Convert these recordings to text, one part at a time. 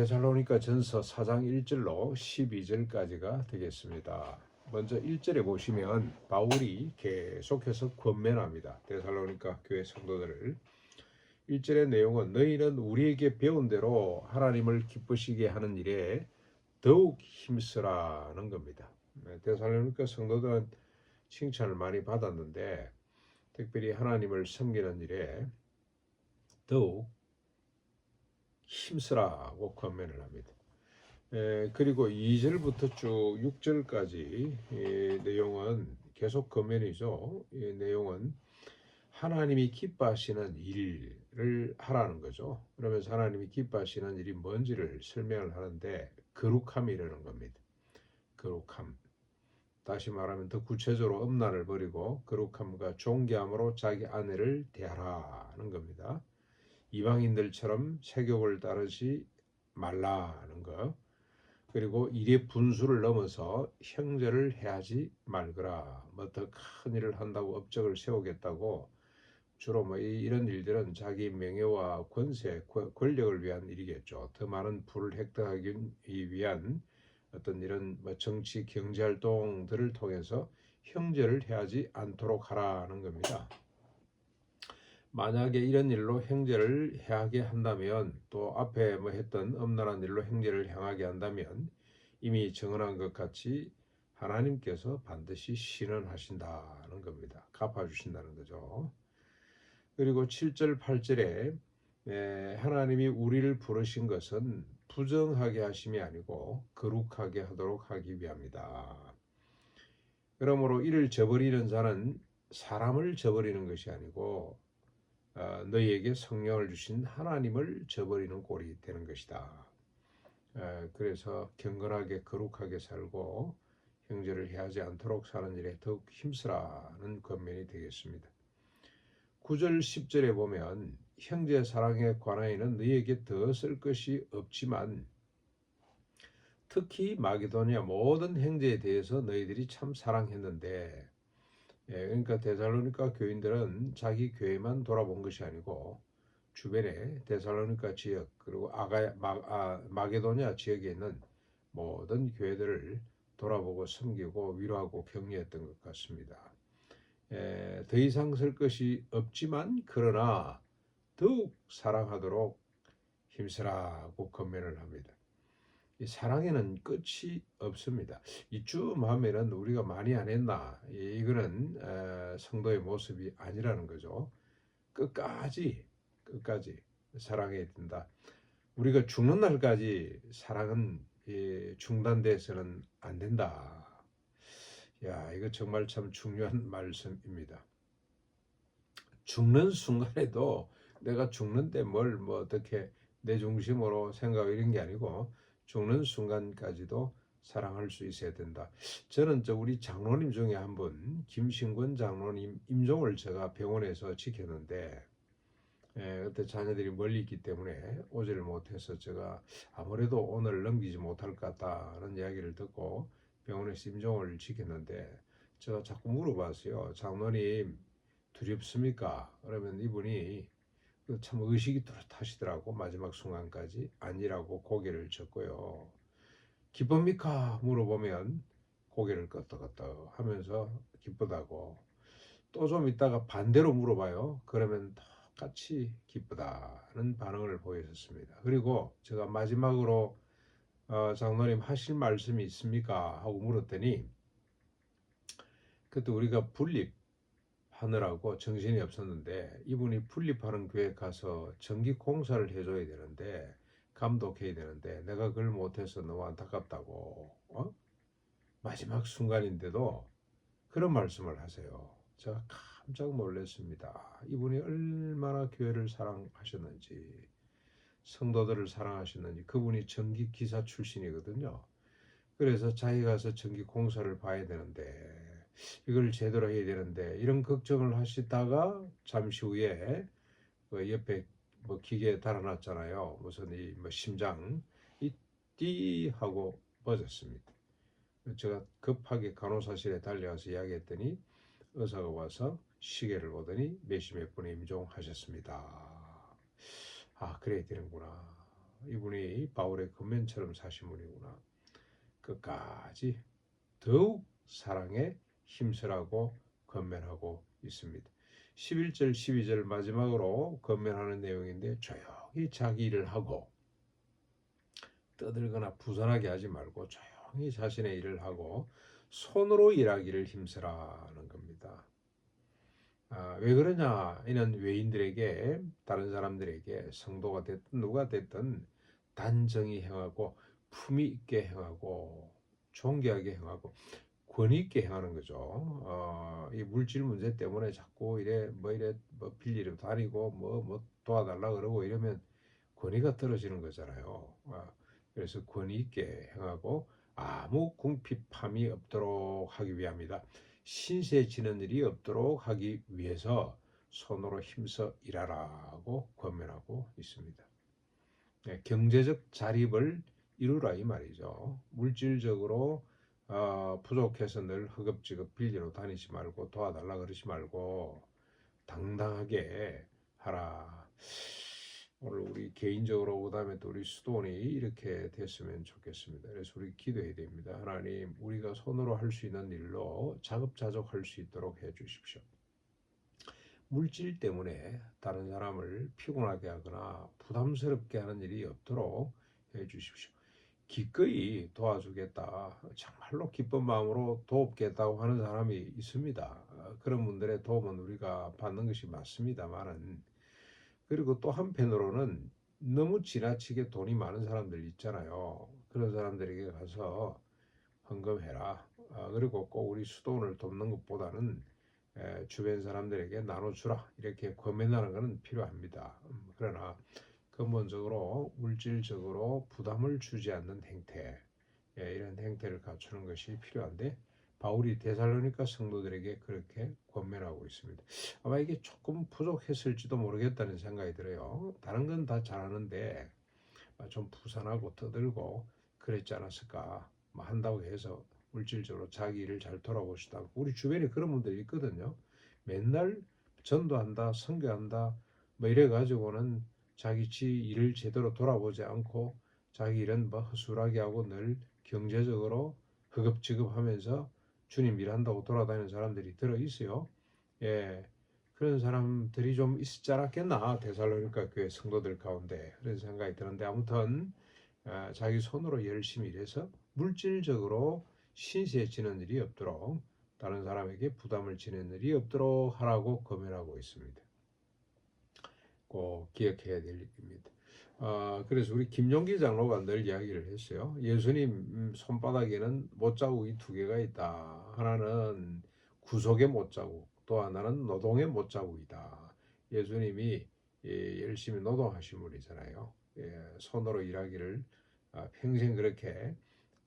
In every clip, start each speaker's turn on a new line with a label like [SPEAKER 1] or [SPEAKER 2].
[SPEAKER 1] 데살로니가 전서 4장 1절로 12절까지가 되겠습니다. 먼저 1절에 보시면 바울이 계속해서 권면합니다. 데살로니가 교회 성도들을. 1절의 내용은 너희는 우리에게 배운 대로 하나님을 기쁘시게 하는 일에 더욱 힘쓰라는 겁니다. 데살로니가 성도들은 칭찬을 많이 받았는데 특별히 하나님을 섬기는 일에 더욱 힘쓰라고 권면을 합니다. 그리고 2절부터 쭉 6절까지 내용은 계속 권면이죠. 이 내용은 하나님이 기뻐하시는 일을 하라는 거죠. 그러면서 하나님이 기뻐하시는 일이 뭔지를 설명을 하는데 거룩함이라는 겁니다. 거룩함. 다시 말하면 더 구체적으로 음란을 버리고 거룩함과 존귀함으로 자기 아내를 대하라는 겁니다. 이방인들처럼 세욕을 따르지 말라는 것. 그리고 일의 분수를 넘어서 형제를 해하지 말거라. 뭐 더 큰 일을 한다고 업적을 세우겠다고 주로 뭐 이런 일들은 자기 명예와 권세, 권력을 위한 일이겠죠. 더 많은 부를 획득하기 위한 어떤 이런 뭐 정치, 경제 활동들을 통해서 형제를 해하지 않도록 하라는 겁니다. 만약에 이런 일로 형제를 해하게 한다면 또 앞에 뭐 했던 음란한 일로 형제를 향하게 한다면 이미 정언한 것 같이 하나님께서 반드시 신원하신다는 겁니다. 갚아주신다는 거죠. 그리고 7절 8절에 하나님이 우리를 부르신 것은 부정하게 하심이 아니고 거룩하게 하도록 하기 위함이다. 그러므로 이를 저버리는 자는 사람을 저버리는 것이 아니고 너희에게 성령을 주신 하나님을 저버리는 꼴이 되는 것이다. 그래서 경건하게 거룩하게 살고 형제를 해하지 않도록 사는 일에 더욱 힘쓰라는 권면이 되겠습니다. 9절 10절에 보면 형제 사랑에 관하여는 너희에게 더 쓸 것이 없지만 특히 마게도냐 모든 형제에 대해서 너희들이 참 사랑했는데 그러니까 데살로니가 교인들은 자기 교회만 돌아본 것이 아니고 주변에 데살로니가 지역 그리고 마게도냐 지역에 있는 모든 교회들을 돌아보고 섬기고 위로하고 격려했던 것 같습니다. 더 이상 쓸 것이 없지만 그러나 더욱 사랑하도록 힘쓰라고 권면을 합니다. 이 사랑에는 끝이 없습니다. 이쯤 하면은 우리가 많이 안 했나? 이거는 성도의 모습이 아니라는 거죠. 끝까지 사랑해야 된다. 우리가 죽는 날까지 사랑은 중단돼서는 안 된다. 야, 이거 정말 참 중요한 말씀입니다. 죽는 순간에도 내가 죽는데 뭘 뭐 어떻게 내 중심으로 생각하고 이런 게 아니고 죽는 순간까지도 사랑할 수 있어야 된다. 저는 우리 장로님 중에 한 분 김신권 장로님 임종을 제가 병원에서 지켰는데 그때 자녀들이 멀리 있기 때문에 오지를 못해서 제가 아무래도 오늘 넘기지 못할 것 같다는 이야기를 듣고 병원에서 임종을 지켰는데 제가 자꾸 물어봤어요. 장로님 두렵습니까? 그러면 이분이 참 의식이 뚜렷하시더라고. 마지막 순간까지 아니라고 고개를 젓고요. 기쁩니까? 물어보면 고개를 끄덕끄덕 하면서 기쁘다고. 또 좀 있다가 반대로 물어봐요. 그러면 똑같이 기쁘다는 반응을 보였습니다. 그리고 제가 마지막으로 장로님 하실 말씀이 있습니까? 하고 물었더니 그때 우리가 분립하느라고 정신이 없었는데 이분이 분립하는 교회 가서 전기 공사를 해줘야 되는데 감독해야 되는데 내가 그걸 못해서 너무 안타깝다고 마지막 순간인데도 그런 말씀을 하세요. 제가 깜짝 놀랐습니다. 이분이 얼마나 교회를 사랑하셨는지 성도들을 사랑하셨는지. 그분이 전기 기사 출신이거든요. 그래서 자기가 가서 전기 공사를 봐야 되는데 이걸 제대로 해야 되는데 이런 걱정을 하시다가 잠시 후에 그 옆에 뭐 기계 달아놨잖아요. 무슨 이 뭐 심장 띠 하고 멎었습니다. 제가 급하게 간호사실에 달려가서 이야기했더니 의사가 와서 시계를 보더니 몇 시 몇 분에 임종하셨습니다. 아, 그래야 되는구나. 이분이 바울의 근면처럼 사신 분이구나. 끝까지 더욱 사랑에 힘쓰라고 권면하고 있습니다. 11절 12절 마지막으로 권면하는 내용인데 조용히 자기 일을 하고 떠들거나 부산하게 하지 말고 조용히 자신의 일을 하고 손으로 일하기를 힘쓰라는 겁니다. 왜 그러냐? 이는 외인들에게 다른 사람들에게 성도가 됐든 누가 됐든 단정히 행하고 품위 있게 행하고 존귀하게 행하고 권위 있게 행하는 거죠. 이 물질 문제 때문에 자꾸 이래 뭐 빌리러 다니고 뭐 도와달라 그러고 이러면 권위가 떨어지는 거잖아요. 그래서 권위 있게 행하고 아무 궁핍함이 없도록 하기 위함이다. 신세 지는 일이 없도록 하기 위해서 손으로 힘써 일하라고 권면하고 있습니다. 경제적 자립을 이루라 이 말이죠. 물질적으로 부족해서 늘 허겁지겁 빌리러 다니지 말고 도와달라 그러지 말고 당당하게 하라. 오늘 우리 개인적으로 그다음에 또 우리 수도원이 이렇게 됐으면 좋겠습니다. 그래서 우리 기도해야 됩니다. 하나님, 우리가 손으로 할 수 있는 일로 자급자족할 수 있도록 해 주십시오. 물질 때문에 다른 사람을 피곤하게 하거나 부담스럽게 하는 일이 없도록 해 주십시오. 기꺼이 도와주겠다, 정말로 기쁜 마음으로 돕겠다고 하는 사람이 있습니다. 그런 분들의 도움은 우리가 받는 것이 맞습니다만은, 그리고 또 한편으로는 너무 지나치게 돈이 많은 사람들 있잖아요. 그런 사람들에게 가서 헌금해라. 그리고 꼭 우리 수도원을 돕는 것보다는 주변 사람들에게 나눠주라, 이렇게 권면하는 것은 필요합니다. 그러나 근본적으로 물질적으로 부담을 주지 않는 행태, 이런 행태를 갖추는 것이 필요한데 바울이 데살로니가 성도들에게 그렇게 권면하고 있습니다. 아마 이게 조금 부족했을지도 모르겠다는 생각이 들어요. 다른 건 다 잘하는데 좀 부산하고 떠들고 그랬지 않았을까. 한다고 해서 물질적으로 자기 일을 잘 돌아보지도 않고, 우리 주변에 그런 분들이 있거든요. 맨날 전도한다, 선교한다 뭐 이래 가지고는 자기 일을 제대로 돌아보지 않고 자기 일은 뭐 허술하게 하고 늘 경제적으로 허겁지겁하면서 주님 일한다고 돌아다니는 사람들이 들어 있어요. 예, 그런 사람들이 좀 있지 않았겠나, 데살로니가 교회 성도들 가운데. 그런 생각이 드는데, 아무튼 자기 손으로 열심히 일해서 물질적으로 신세지는 일이 없도록, 다른 사람에게 부담을 지는 일이 없도록 하라고 권면하고 있습니다. 꼭 기억해야 될 일입니다. 그래서 우리 김용기 장로가 늘 이야기를 했어요. 예수님 손바닥에는 못자국이 두 개가 있다. 하나는 구속의 못자국, 또 하나는 노동의 못자국이다. 예수님이 열심히 노동하신 분이잖아요. 손으로 일하기를 평생 그렇게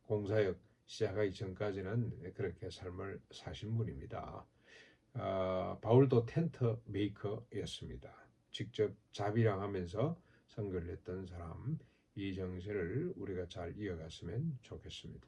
[SPEAKER 1] 공사역 시작하기 전까지는 그렇게 삶을 사신 분입니다. 바울도 텐트 메이커였습니다. 직접 자비랑하면서 선교를 했던 사람, 이 정세를 우리가 잘 이어갔으면 좋겠습니다.